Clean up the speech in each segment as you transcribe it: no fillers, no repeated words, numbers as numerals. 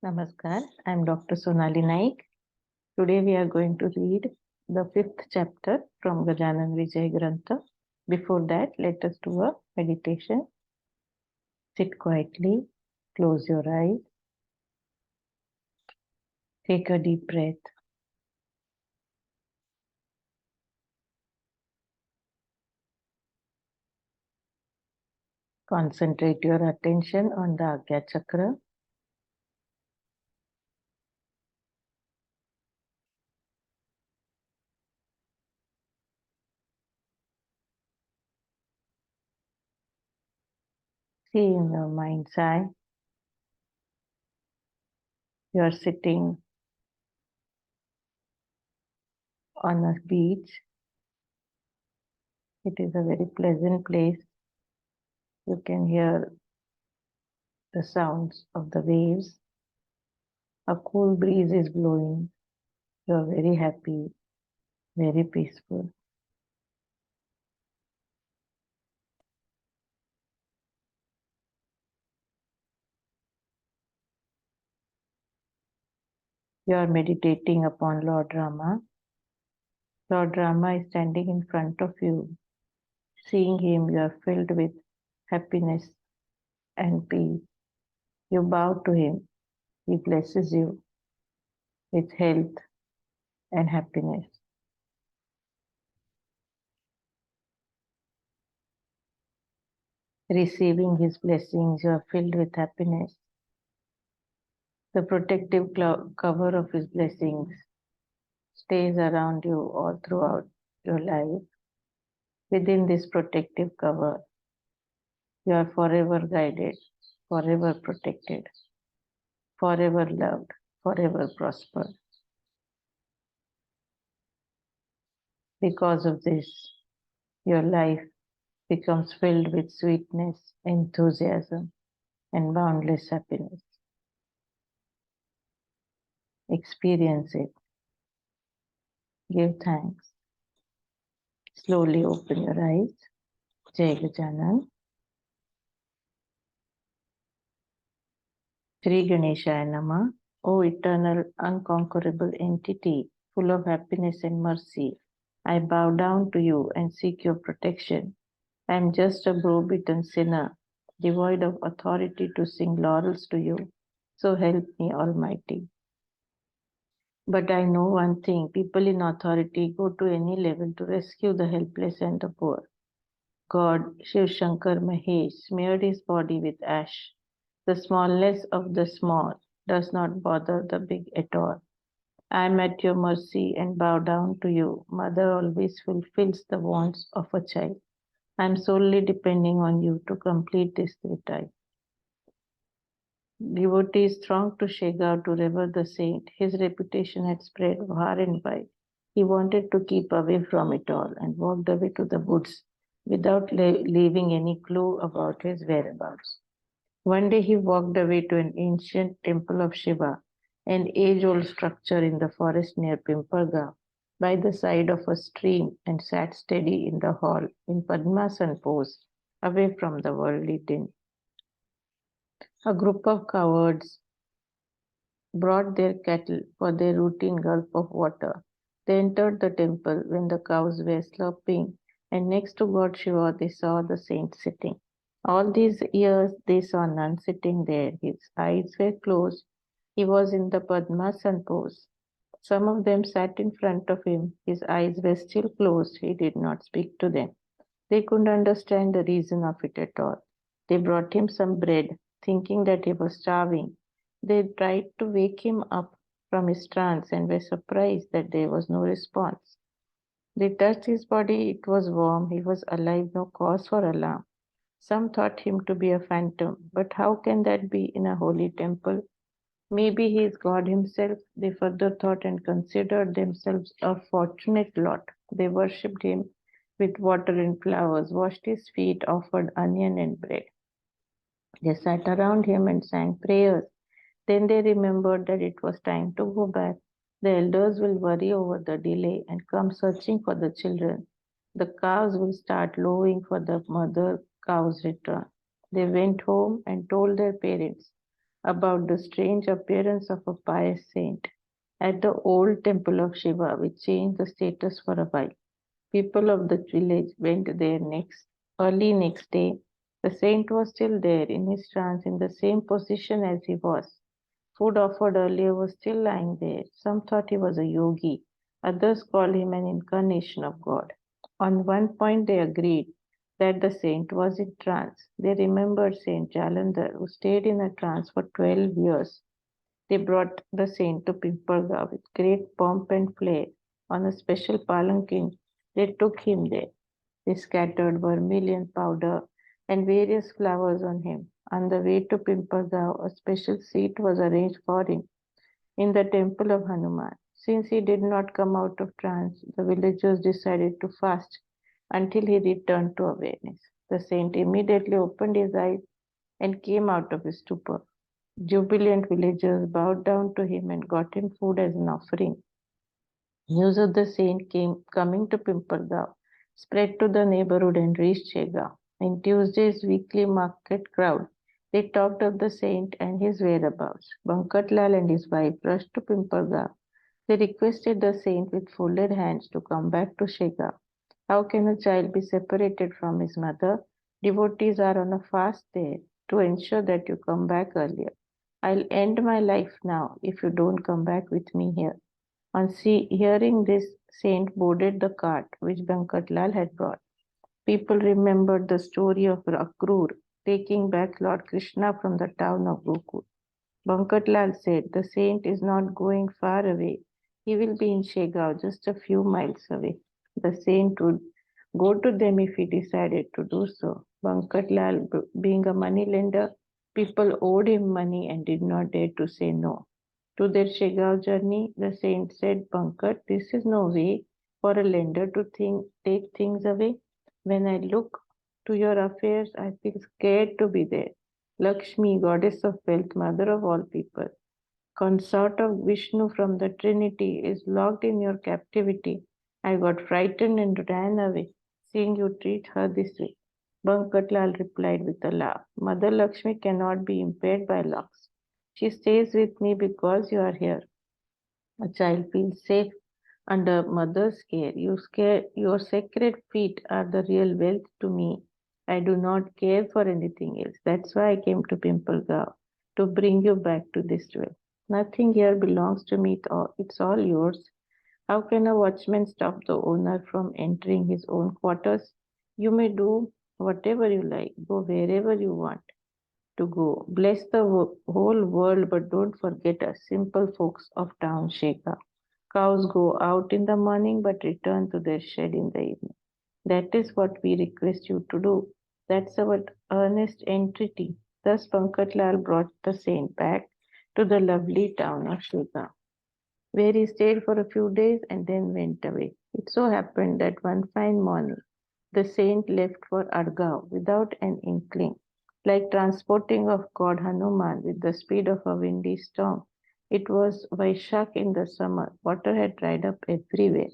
Namaskar, I am Dr. Sonali Naik. Today we are going to read the fifth chapter from Gajanan Vijay Granth. Before that, let us do a meditation. Sit quietly, close your eyes, take a deep breath. Concentrate your attention on the Adhyay chakra. See in your mind's eye, you are sitting on a beach. It is a very pleasant place. You can hear the sounds of the waves. A cool breeze is blowing. You are very happy, very peaceful. You are meditating upon Lord Rama. Lord Rama is standing in front of you. Seeing him, you are filled with happiness and peace. You bow to him. He blesses you with health and happiness. Receiving his blessings, you are filled with happiness. The protective cover of his blessings stays around you all throughout your life. Within this protective cover, you are forever guided, forever protected, forever loved, forever prospered. Because of this, your life becomes filled with sweetness, enthusiasm, and boundless happiness. Experience it. Give thanks. Slowly open your eyes. Jai Gajanan. Shri Ganeshaya Nama. O eternal, unconquerable entity, full of happiness and mercy, I bow down to you and seek your protection. I am just a brow-beaten sinner, devoid of authority to sing laurels to you. So help me, Almighty. But I know one thing, people in authority go to any level to rescue the helpless and the poor. God, Shiv Shankar Mahesh, smeared his body with ash. The smallness of the small does not bother the big at all. I am at your mercy and bow down to you. Mother always fulfills the wants of a child. I am solely depending on you to complete this tribe. Devotees thronged to Shegar to revere the saint. His reputation had spread far and wide. He wanted to keep away from it all and walked away to the woods without leaving any clue about his whereabouts. One day he walked away to an ancient temple of Shiva, an age-old structure in the forest near Pimpalgaon, by the side of a stream, and sat steady in the hall in Padmasan pose, away from the worldly din. A group of cowards brought their cattle for their routine gulp of water. They entered the temple when the cows were sloping, and next to God Shiva they saw the saint sitting. All these years they saw none sitting there. His eyes were closed. He was in the Padmasan pose. Some of them sat in front of him. His eyes were still closed. He did not speak to them. They couldn't understand the reason of it at all. They brought him some bread, thinking that he was starving. They tried to wake him up from his trance and were surprised that there was no response. They touched his body, it was warm, he was alive, no cause for alarm. Some thought him to be a phantom, but how can that be in a holy temple? Maybe he is God himself, they further thought, and considered themselves a fortunate lot. They worshipped him with water and flowers, washed his feet, offered onion and bread. They sat around him and sang prayers. Then they remembered that it was time to go back. The elders will worry over the delay and come searching for the children. The cows will start lowing for the mother cow's return. They went home and told their parents. about the strange appearance of a pious saint at the old temple of Shiva, which changed the status for a while. People of the village went there early next day. The saint was still there in his trance in the same position as he was. Food offered earlier was still lying there. Some thought he was a yogi, others called him an incarnation of God. On one point they agreed that the saint was in trance. They remembered Saint Jalandhar, who stayed in a trance for 12 years. They brought the saint to Pimpalga with great pomp and flair. On a special palanquin, they took him there. They scattered vermilion powder and various flowers on him. On the way to Pimpalgaon, a special seat was arranged for him in the temple of Hanuman. Since he did not come out of trance, the villagers decided to fast until he returned to awareness. The saint immediately opened his eyes and came out of his stupor. Jubilant villagers bowed down to him and got him food as an offering. News of the saint came coming to Pimpalgaon, spread to the neighborhood and reached Shega. In Tuesday's weekly market crowd, they talked of the saint and his whereabouts. Bankatlal and his wife rushed to Pimpalgaon. They requested the saint with folded hands to come back to Shega. How can a child be separated from his mother? Devotees are on a fast there to ensure that you come back earlier. I'll end my life now if you don't come back with me here. Hearing this, Saint boarded the cart which Bankatlal had brought. People remembered the story of Akrur taking back Lord Krishna from the town of Gokul. Bankatlal said, the saint is not going far away. He will be in Shegao, just a few miles away. The saint would go to them if he decided to do so. Bankatlal, being a money lender, people owed him money and did not dare to say no. To their Shegao journey, the saint said, Bankat, this is no way for a lender to take things away. When I look to your affairs, I feel scared to be there. Lakshmi, goddess of wealth, mother of all people, consort of Vishnu from the Trinity, is locked in your captivity. I got frightened and ran away, seeing you treat her this way. Bankatlal replied with a laugh, Mother Lakshmi cannot be impaired by locks. She stays with me because you are here. A child feels safe under mother's care. Your sacred feet are the real wealth to me. I do not care for anything else. That's why I came to Pimpalgaon, to bring you back to this well. Nothing here belongs to me. It's all yours. How can a watchman stop the owner from entering his own quarters? You may do whatever you like, go wherever you want to go. Bless the whole world, but don't forget us, simple folks of town Sheka. Cows go out in the morning but return to their shed in the evening. That is what we request you to do. That's our earnest entreaty. Thus Pankatlal brought the saint back to the lovely town of Sheka, where he stayed for a few days and then went away. It so happened that one fine morning the saint left for Adgaon without an inkling, like transporting of God Hanuman with the speed of a windy storm. It was Vaishak in the summer. Water had dried up everywhere.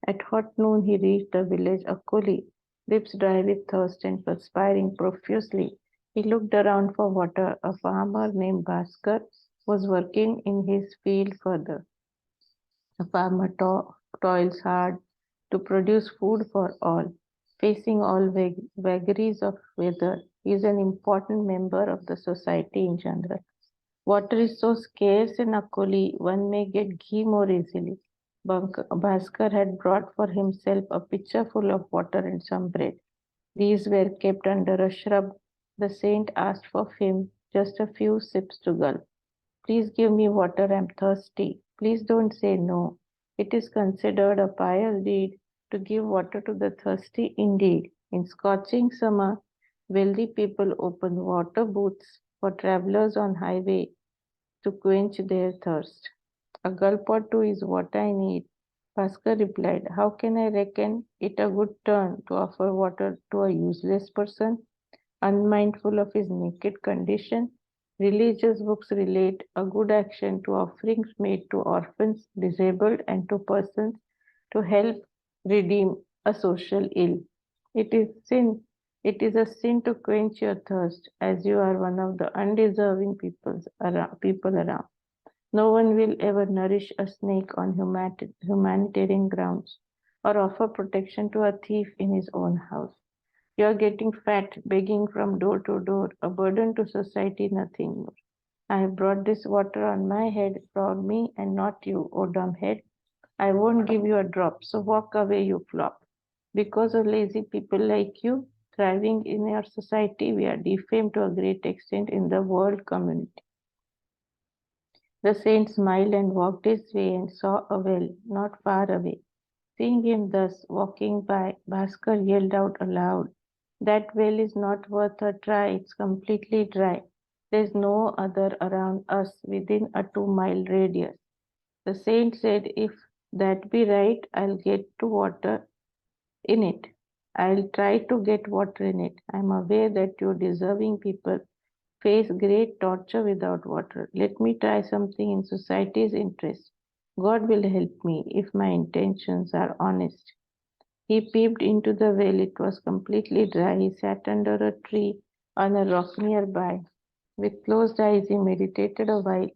At hot noon he reached the village Akoli, lips dry with thirst and perspiring profusely. He looked around for water. A farmer named Bhaskar was working in his field further. A farmer toils hard to produce food for all, facing all vagaries of weather. He is an important member of the society in general. Water is so scarce in Akoli, one may get ghee more easily. Bhaskar had brought for himself a pitcher full of water and some bread. These were kept under a shrub. The saint asked for him just a few sips to gulp. Please give me water, I'm thirsty. Please don't say no. It is considered a pious deed to give water to the thirsty indeed. In scorching summer, wealthy people open water booths for travelers on highway to quench their thirst. A gulp or two is what I need. Bhaskar replied, how can I reckon it a good turn to offer water to a useless person, unmindful of his naked condition? Religious books relate a good action to offerings made to orphans, disabled, and to persons to help redeem a social ill. It is sin. It is a sin to quench your thirst, as you are one of the undeserving people around. No one will ever nourish a snake on humanitarian grounds or offer protection to a thief in his own house. You are getting fat, begging from door to door, a burden to society, nothing more. I have brought this water on my head for me and not you, O dumbhead. I won't give you a drop, so walk away, you flop. Because of lazy people like you thriving in our society, we are defamed to a great extent in the world community. The saint smiled and walked his way and saw a well not far away. Seeing him thus walking by, Bhaskar yelled out aloud, "That well is not worth a try, it's completely dry. There's no other around us within a 2 mile radius." The saint said, "If that be right, I'll get to water in it. I'll try to get water in it. I'm aware that you deserving people face great torture without water. Let me try something in society's interest. God will help me if my intentions are honest." He peeped into the well. It was completely dry. He sat under a tree on a rock nearby. With closed eyes, he meditated a while,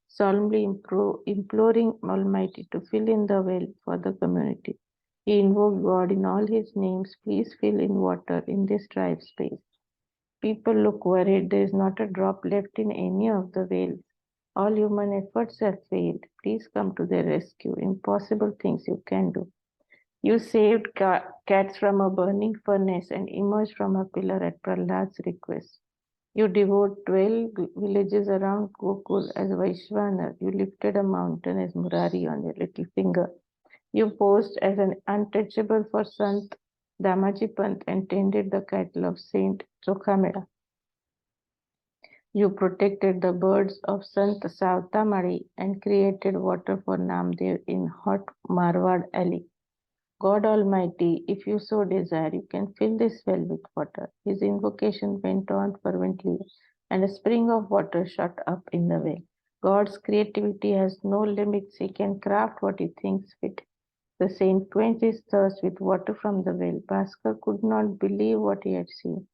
solemnly imploring Almighty to fill in the well for the community. He invoked God in all his names. Please fill in water in this dry space. People look worried. There is not a drop left in any of the wells. All human efforts have failed. Please come to their rescue. Impossible things you can do. You saved cats from a burning furnace and emerged from a pillar at Prahlad's request. You devoured 12 villages around Gokul as Vaishvanar. You lifted a mountain as Murari on your little finger. You posed as an untouchable for Sant Damaji Pant and tended the cattle of Saint Chokhameda. You protected the birds of Sant Savtamari and created water for Namdev in hot Marwad alley. God Almighty, if you so desire, you can fill this well with water. His invocation went on fervently, and a spring of water shot up in the well. God's creativity has no limits. He can craft what he thinks fit. The saint quenched his thirst with water from the well. Bhaskar could not believe what he had seen.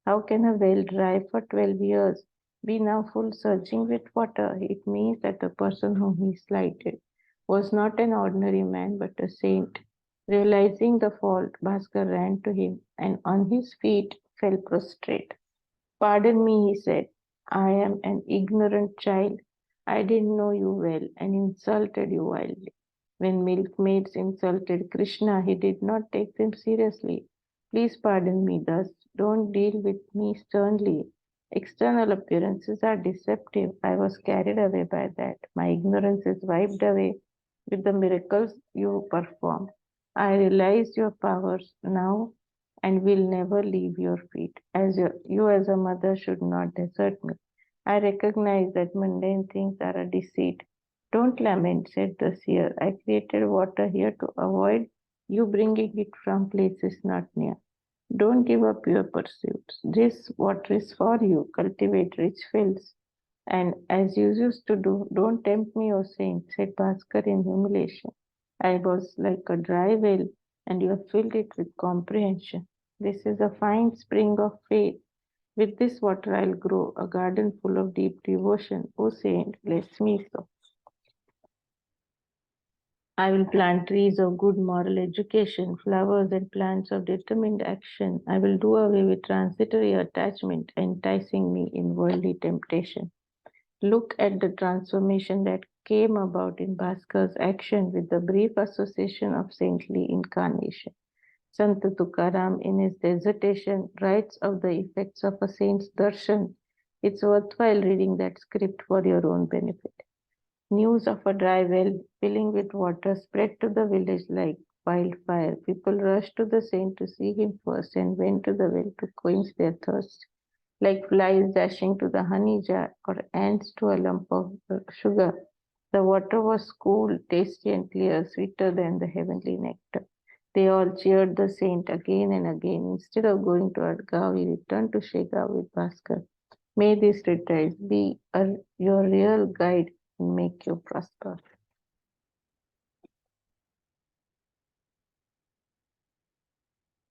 How can a well dry for 12 years be now full surging with water? It means that the person whom he slighted was not an ordinary man but a saint. Realizing the fault, Bhaskar ran to him and on his feet fell prostrate. "Pardon me," he said. "I am an ignorant child. I didn't know you well and insulted you wildly. When milkmaids insulted Krishna, he did not take them seriously. Please pardon me thus. Don't deal with me sternly. External appearances are deceptive. I was carried away by that. My ignorance is wiped away with the miracles you performed. I realize your powers now and will never leave your feet. You as a mother should not desert me. I recognize that mundane things are a deceit. Don't lament," said the seer. "I created water here to avoid you bringing it from places not near. Don't give up your pursuits. This water is for you. Cultivate rich fields. And as you used to do, don't tempt me, O saint," said Bhaskar in humiliation. "I was like a dry well, and you have filled it with comprehension. This is a fine spring of faith. With this water I'll grow a garden full of deep devotion. O saint, bless me so. I will plant trees of good moral education, flowers and plants of determined action. I will do away with transitory attachment, enticing me in worldly temptation." Look at the transformation that came about in Bhaskar's action with the brief association of saintly incarnation. Sant Tukaram, in his dissertation, writes of the effects of a saint's darshan. It's worthwhile reading that script for your own benefit. News of a dry well filling with water spread to the village like wildfire. People rushed to the saint to see him first and went to the well to quench their thirst. Like flies dashing to the honey jar or ants to a lump of sugar, the water was cool, tasty, and clear, sweeter than the heavenly nectar. They all cheered the saint again and again. Instead of going to Adgaon, he returned to Shegaon with Bhaskar. May this retreat be your real guide and make you prosper.